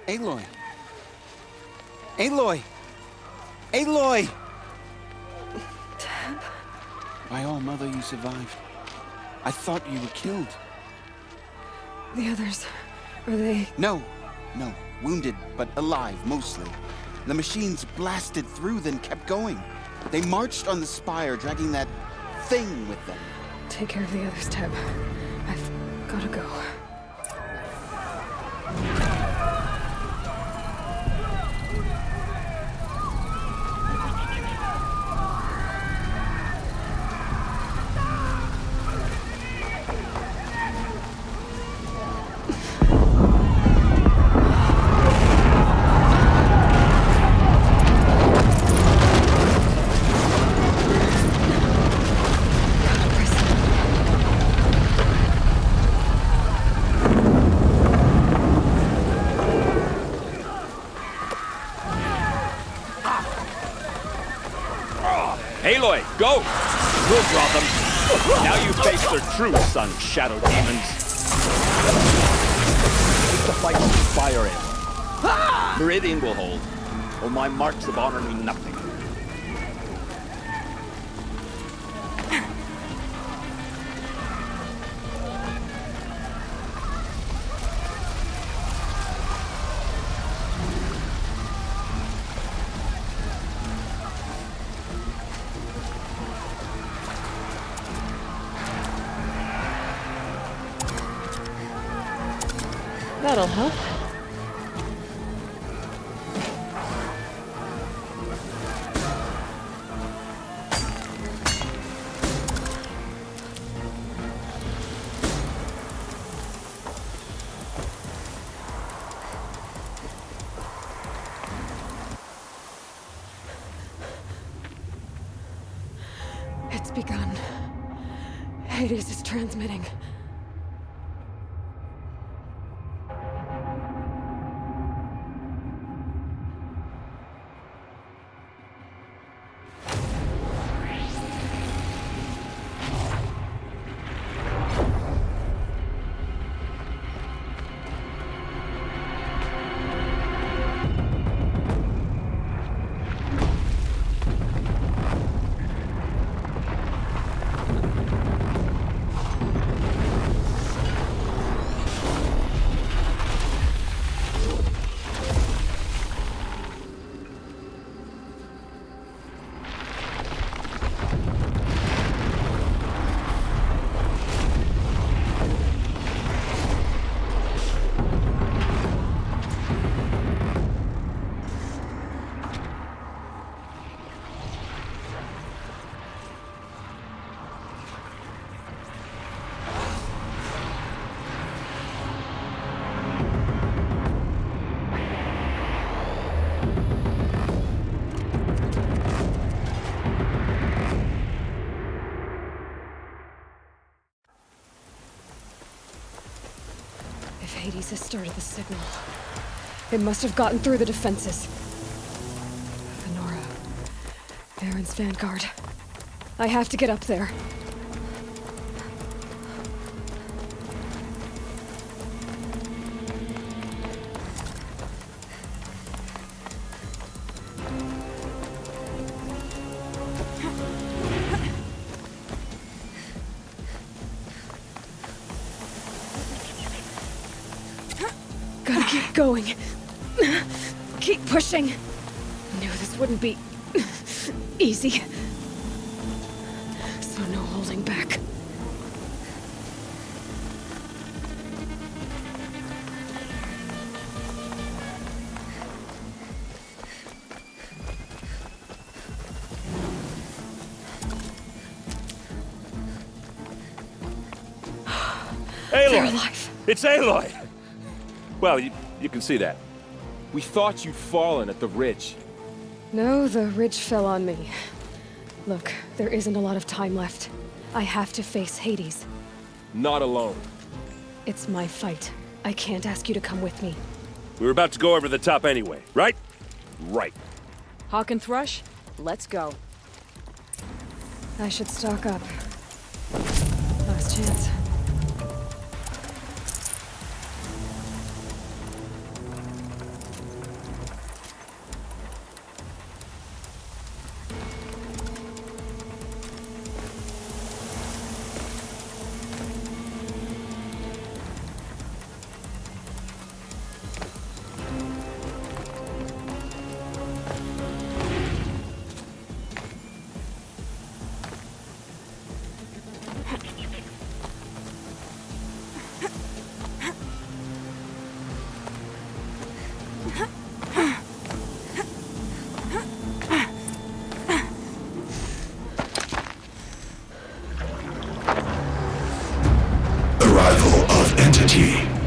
Aloy! Aloy! Aloy! Tab? My own mother, you survived. I thought you were killed. The others, are they... No. Wounded, but alive, mostly. The machines blasted through, then kept going. They marched on the spire, dragging that thing with them. Take care of the others, Teb. I've gotta go. Aloy, go! We'll draw them. Now you face their true sun, shadow demons. Keep the fight with fire in. Meridian will hold, or my marks of honor mean nothing. That'll help. begun. Hades is transmitting. Hades has started the signal. It must have gotten through the defenses. Venora. Baron's vanguard. I have to get up there. Gotta keep going. Keep pushing. Knew this wouldn't be easy. So no holding back. Aloy! They're alive. It's Aloy! Well, you can see that. We thought you'd fallen at the ridge. No, the ridge fell on me. Look, there isn't a lot of time left. I have to face Hades. Not alone. It's my fight. I can't ask you to come with me. We were about to go over the top anyway, right? Right. Hawk and Thrush, let's go. I should stock up. Last chance.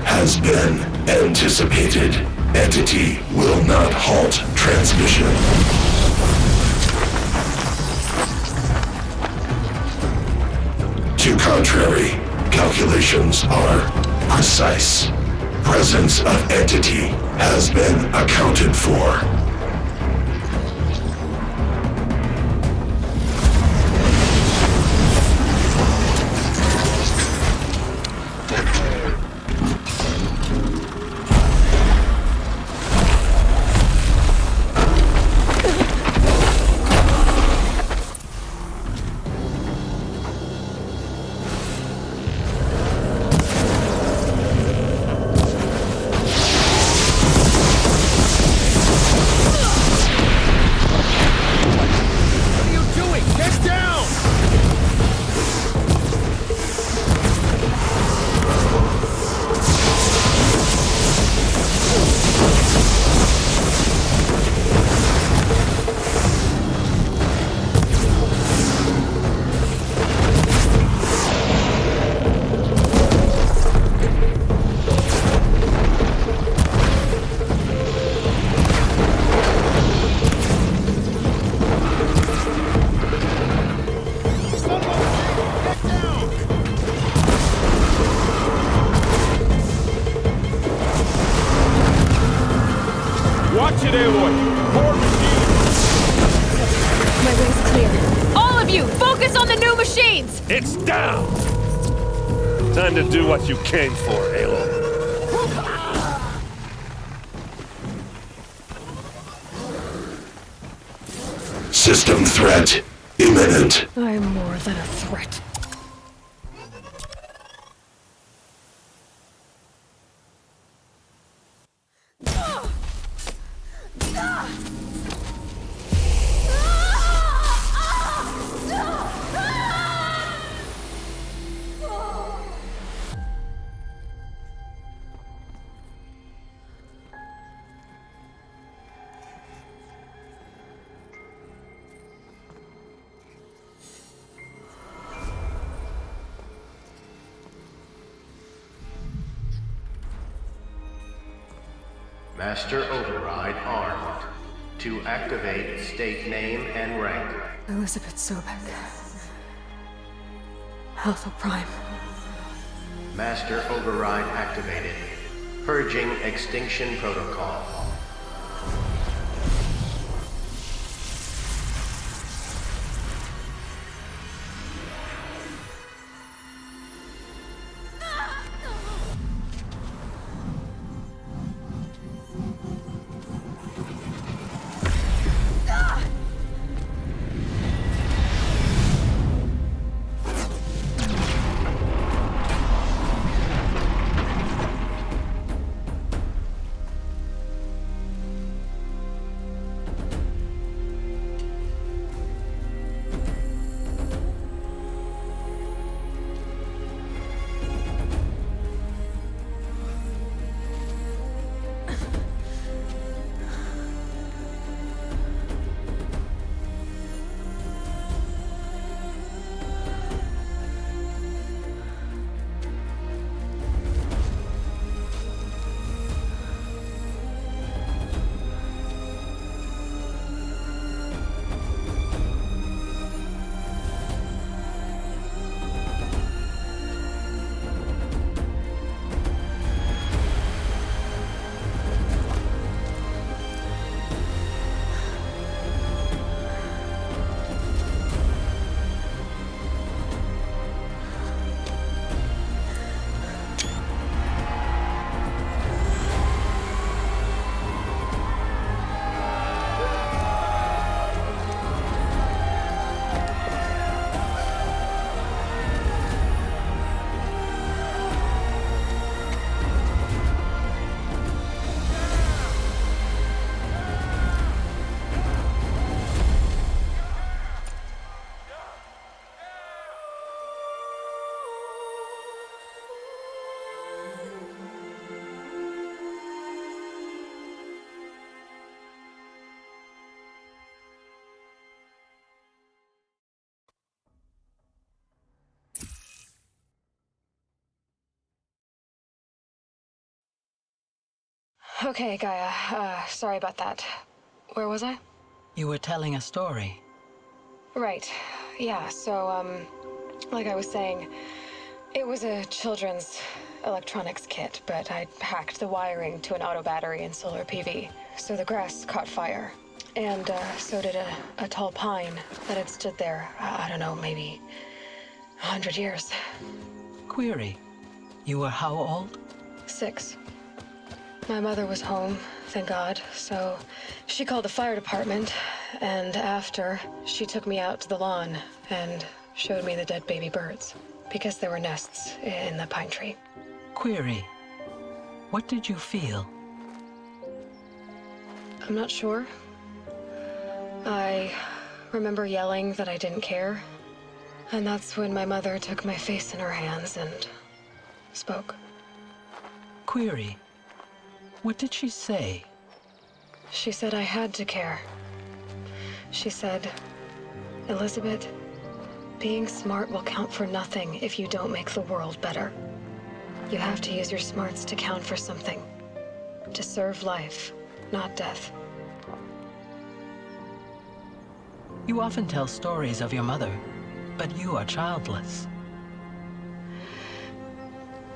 Has been anticipated. Entity will not halt transmission. To contrary, calculations are precise. Presence of entity has been accounted for. it, Aloy! More machines! My way's clear. All of you, focus on the new machines! It's down! Time to do what you came for, Aloy. System threat imminent. I'm more than a threat. Master Override armed. To activate, state name and rank. Elizabeth Sobek. Alpha Prime. Master Override activated. Purging Extinction Protocol. Okay, Gaia. Sorry about that. Where was I? You were telling a story. Right. Yeah, so, like I was saying, it was a children's electronics kit, but I'd hacked the wiring to an auto battery and solar PV. So the grass caught fire. And, so did a tall pine that had stood there, I don't know, maybe 100 years. Query. You were how old? 6. My mother was home, thank God, so she called the fire department, and after, she took me out to the lawn and showed me the dead baby birds, because there were nests in the pine tree. Query. What did you feel? I'm not sure. I remember yelling that I didn't care, and that's when my mother took my face in her hands and spoke. Query. What did she say? She said I had to care. She said, Elizabeth, being smart will count for nothing if you don't make the world better. You have to use your smarts to count for something. To serve life, not death. You often tell stories of your mother, but you are childless.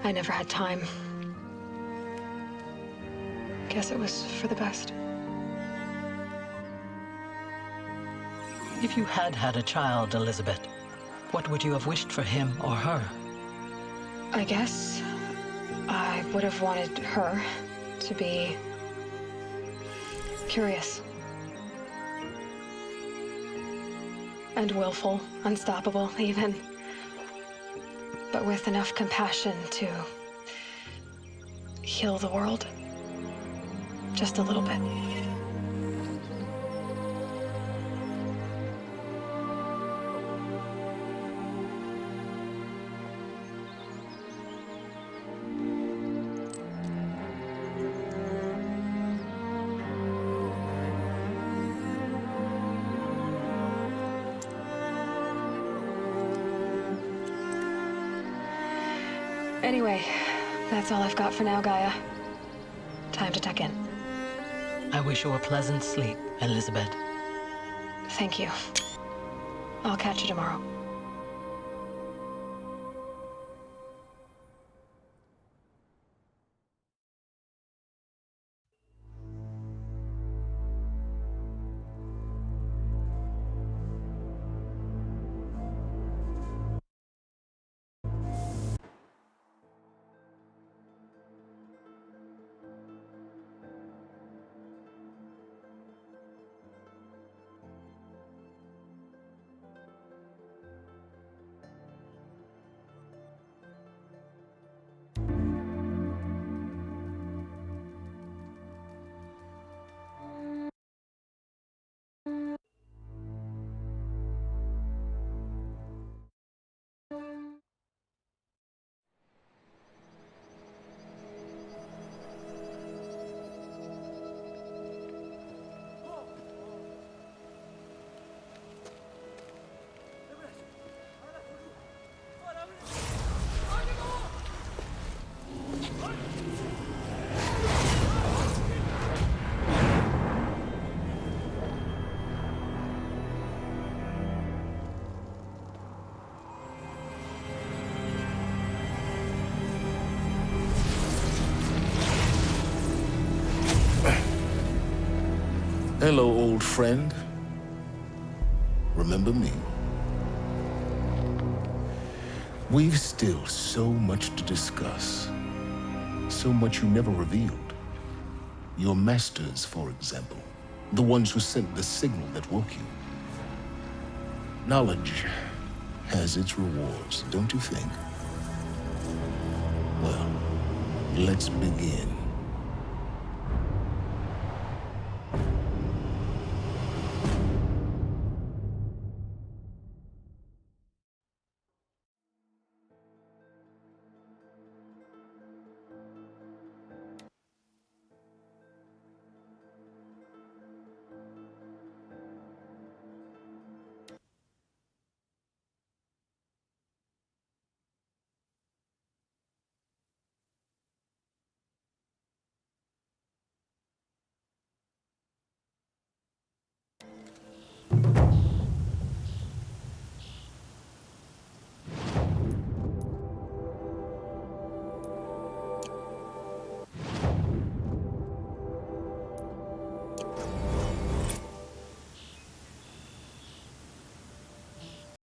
I never had time. Guess it was for the best. If you had had a child, Elizabeth, what would you have wished for him or her? I guess I would have wanted her to be curious. And willful, unstoppable, even. But with enough compassion to heal the world. Just a little bit. Anyway, that's all I've got for now, Gaia. Time to tuck in. I wish you a pleasant sleep, Elizabeth. Thank you. I'll catch you tomorrow. Hello, old friend. Remember me? We've still so much to discuss. So much you never revealed. Your masters, for example. The ones who sent the signal that woke you. Knowledge has its rewards, don't you think? Well, let's begin.